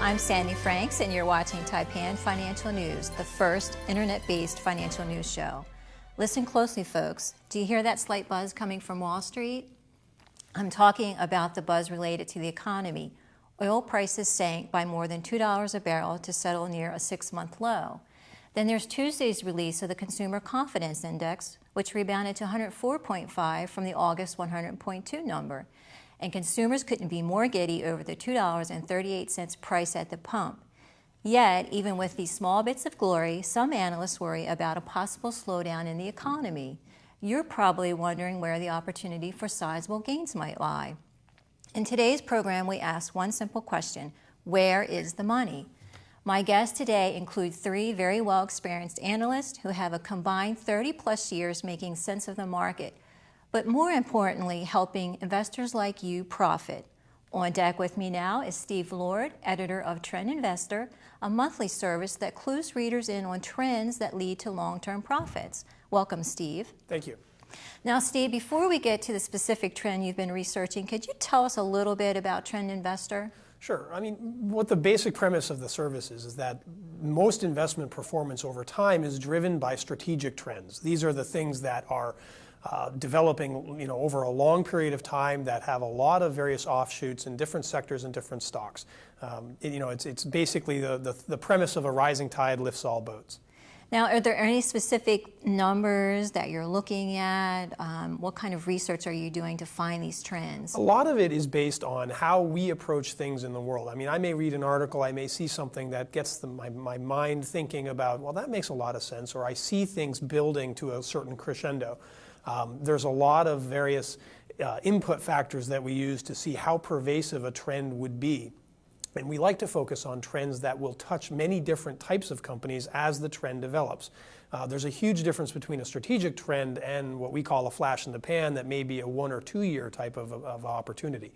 I'm Sandy Franks, and you're watching Taipan Financial News, the first internet-based financial news show. Listen closely, folks. Do you hear that slight buzz coming from Wall Street? I'm talking about the buzz related to the economy. Oil prices sank by more than $2 a barrel to settle near a 6-month low. Then there's Tuesday's release of the Consumer Confidence Index, which rebounded to 104.5 from the August 100.2 number. And consumers couldn't be more giddy over the $2.38 price at the pump. Yet, even with these small bits of glory, some analysts worry about a possible slowdown in the economy. You're probably wondering where the opportunity for sizable gains might lie. In today's program, we ask one simple question: where is the money? My guests today include 3 very well-experienced analysts who have a combined 30-plus years making sense of the market, but more importantly, helping investors like you profit. On deck with me now is Steve Lord, editor of Trend Investor, a monthly service that clues readers in on trends that lead to long-term profits. Welcome, Steve. Thank you. Now, Steve, before we get to the specific trend you've been researching, could you tell us a little bit about Trend Investor? Sure. I mean, what the basic premise of the service is that most investment performance over time is driven by strategic trends. These are the things that are developing, over a long period of time, that have a lot of various offshoots in different sectors and different stocks. It's basically the premise of a rising tide lifts all boats. Now, are there any specific numbers that you're looking at? What kind of research are you doing to find these trends? A lot of it is based on how we approach things in the world. I mean, I may read an article, I may see something that gets my mind thinking about, well, that makes a lot of sense, or I see things building to a certain crescendo. There's a lot of various input factors that we use to see how pervasive a trend would be. And we like to focus on trends that will touch many different types of companies as the trend develops. There's a huge difference between a strategic trend and what we call a flash in the pan that may be a 1 or 2 year type of opportunity.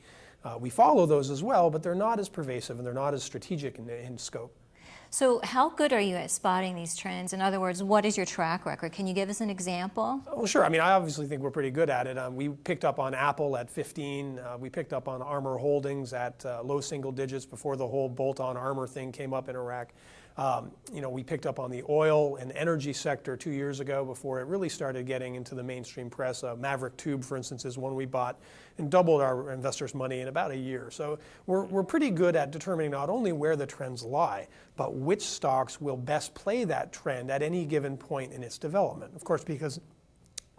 We follow those as well, but they're not as pervasive and they're not as strategic in scope. So how good are you at spotting these trends? In other words, what is your track record? Can you give us an example? Well, sure. I mean, I obviously think we're pretty good at it. We picked up on Apple at 15. We picked up on Armor Holdings at low single digits before the whole bolt-on armor thing came up in Iraq. We picked up on the oil and energy sector 2 years ago before it really started getting into the mainstream press. Maverick Tube, for instance, is one we bought and doubled our investors' money in about a year. So we're pretty good at determining not only where the trends lie, but which stocks will best play that trend at any given point in its development. Of course, because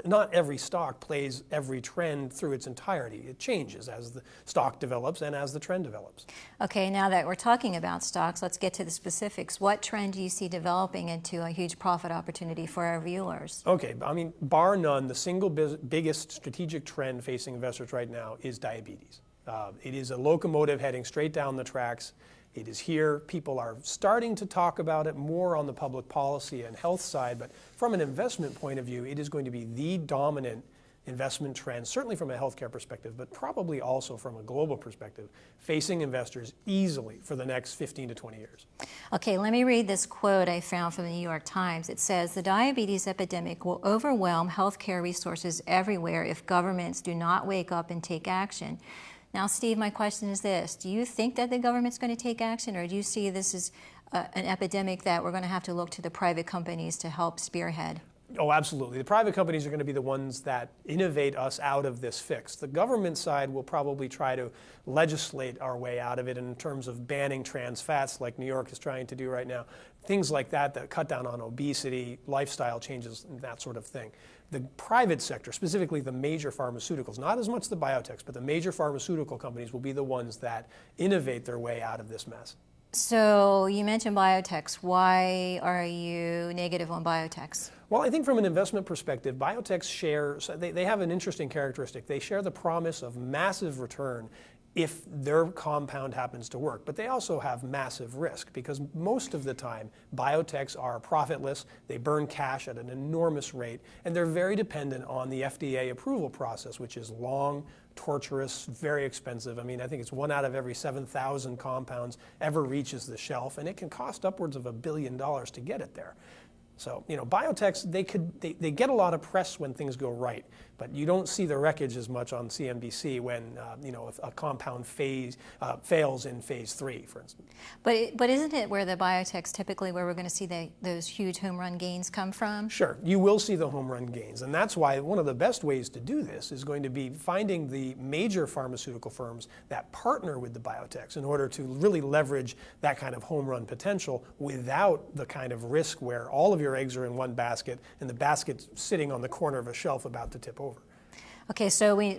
not every stock plays every trend through its entirety. It changes as the stock develops and as the trend develops. Okay, now that we're talking about stocks, let's get to the specifics. What trend do you see developing into a huge profit opportunity for our viewers? Okay, I mean, bar none, the single biggest strategic trend facing investors right now is diabetes. It is a locomotive heading straight down the tracks. It is here. People are starting to talk about it more on the public policy and health side, but from an investment point of view, it is going to be the dominant investment trend, certainly from a healthcare perspective, but probably also from a global perspective, facing investors easily for the next 15 to 20 years. Okay, let me read this quote I found from the New York Times. It says, "The diabetes epidemic will overwhelm healthcare resources everywhere if governments do not wake up and take action." Now, Steve, my question is this. Do you think that the government's going to take action, or do you see this as an epidemic that we're going to have to look to the private companies to help spearhead? Oh, absolutely. The private companies are going to be the ones that innovate us out of this fix. The government side will probably try to legislate our way out of it in terms of banning trans fats like New York is trying to do right now. Things like that cut down on obesity, lifestyle changes, and that sort of thing. The private sector, specifically the major pharmaceuticals, not as much the biotechs, but the major pharmaceutical companies will be the ones that innovate their way out of this mess. So you mentioned biotechs. Why are you negative on biotechs? Well, I think from an investment perspective, biotechs they have an interesting characteristic. They share the promise of massive return if their compound happens to work. But they also have massive risk because most of the time, biotechs are profitless, they burn cash at an enormous rate, and they're very dependent on the FDA approval process, which is long, torturous, very expensive. I mean, I think it's 1 out of every 7,000 compounds ever reaches the shelf, and it can cost upwards of $1 billion to get it there. So, biotechs, they get a lot of press when things go right, But you don't see the wreckage as much on CNBC when if a compound fails in phase 3, for instance. But isn't it where the biotechs typically where we're going to see those huge home run gains come from? Sure, you will see the home run gains, and that's why one of the best ways to do this is going to be finding the major pharmaceutical firms that partner with the biotechs in order to really leverage that kind of home run potential without the kind of risk where all of your eggs are in one basket and the basket's sitting on the corner of a shelf about to tip over. Okay, so we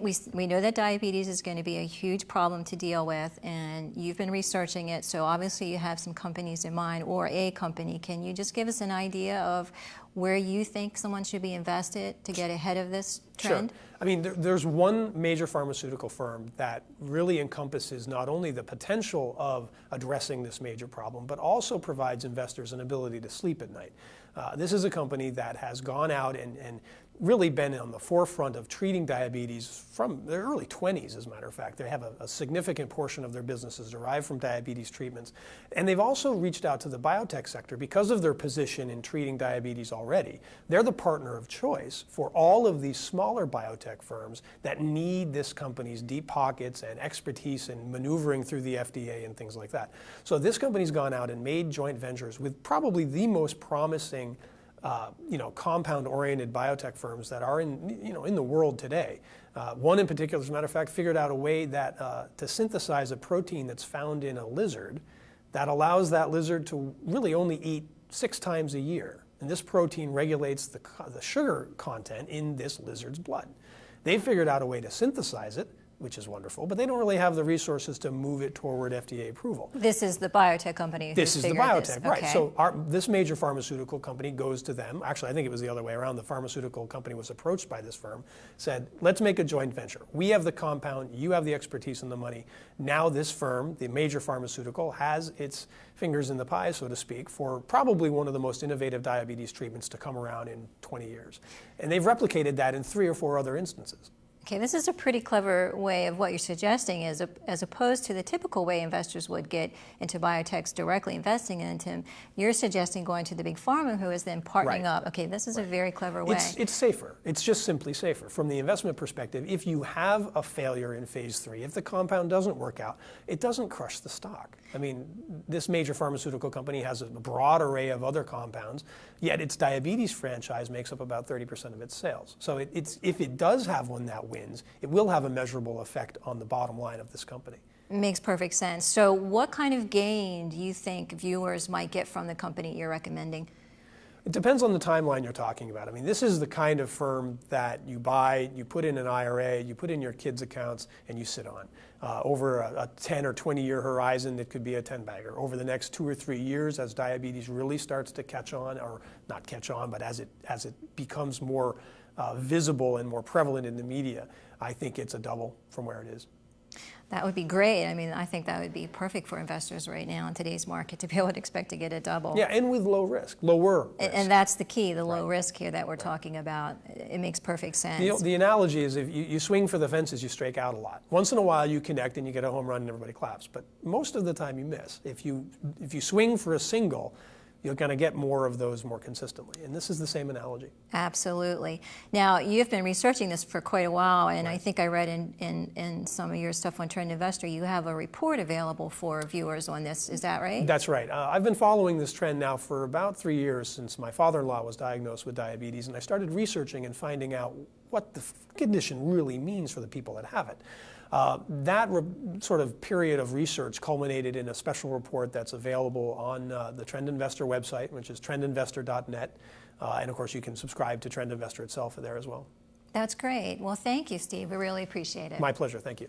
know that diabetes is going to be a huge problem to deal with, and you've been researching it, so obviously you have some companies in mind, or a company. Can you just give us an idea of where you think someone should be invested to get ahead of this trend? Sure. I mean, there's one major pharmaceutical firm that really encompasses not only the potential of addressing this major problem, but also provides investors an ability to sleep at night. This is a company that has gone out and really been on the forefront of treating diabetes from their early 20s, as a matter of fact. They have a significant portion of their businesses derived from diabetes treatments. And they've also reached out to the biotech sector because of their position in treating diabetes already. They're the partner of choice for all of these smaller biotech firms that need this company's deep pockets and expertise in maneuvering through the FDA and things like that. So this company's gone out and made joint ventures with probably the most promising compound-oriented biotech firms that are in the world today. One in particular, as a matter of fact, figured out a way that to synthesize a protein that's found in a lizard that allows that lizard to really only eat 6 times a year. And this protein regulates the sugar content in this lizard's blood. They figured out a way to synthesize it, which is wonderful, but they don't really have the resources to move it toward FDA approval. This is the biotech company. This is the biotech, right. Okay. So this major pharmaceutical company goes to them. Actually, I think it was the other way around. The pharmaceutical company was approached by this firm, said, let's make a joint venture. We have the compound, you have the expertise and the money. Now this firm, the major pharmaceutical, has its fingers in the pie, so to speak, for probably one of the most innovative diabetes treatments to come around in 20 years. And they've replicated that in 3 or 4 other instances. Okay, this is a pretty clever way of what you're suggesting, as opposed to the typical way investors would get into biotechs directly investing into them. You're suggesting going to the big pharma who is then partnering up. Okay, this is a very clever way. It's safer. It's just simply safer. From the investment perspective, if you have a failure in phase 3, if the compound doesn't work out, it doesn't crush the stock. I mean, this major pharmaceutical company has a broad array of other compounds, yet its diabetes franchise makes up about 30% of its sales. So if it does have one that wins, it will have a measurable effect on the bottom line of this company. Makes perfect sense. So what kind of gain do you think viewers might get from the company you're recommending? It depends on the timeline you're talking about. I mean, this is the kind of firm that you buy, you put in an IRA, you put in your kids' accounts, and you sit on. Over a 10 or 20-year horizon, it could be a 10-bagger. Over the next 2 or 3 years, as diabetes really starts to catch on, or not catch on, but as it becomes more visible and more prevalent in the media, I think it's a double from where it is. That would be great. I mean, I think that would be perfect for investors right now in today's market to be able to expect to get a double. Yeah, and with lower risk. And that's the key, the low risk here that we're talking about. It makes perfect sense. The analogy is if you swing for the fences, you strike out a lot. Once in a while, you connect and you get a home run and everybody claps. But most of the time, you miss. If you swing for a single, you're going to get more of those more consistently. And this is the same analogy. Absolutely. Now, you've been researching this for quite a while, and I think I read in some of your stuff on Trend Investor, you have a report available for viewers on this. Is that right? That's right. I've been following this trend now for about 3 years since my father-in-law was diagnosed with diabetes, and I started researching and finding out what the condition really means for the people that have it. That sort of period of research culminated in a special report that's available on the Trend Investor website, which is trendinvestor.net. And of course, you can subscribe to Trend Investor itself there as well. That's great. Well, thank you, Steve. We really appreciate it. My pleasure. Thank you.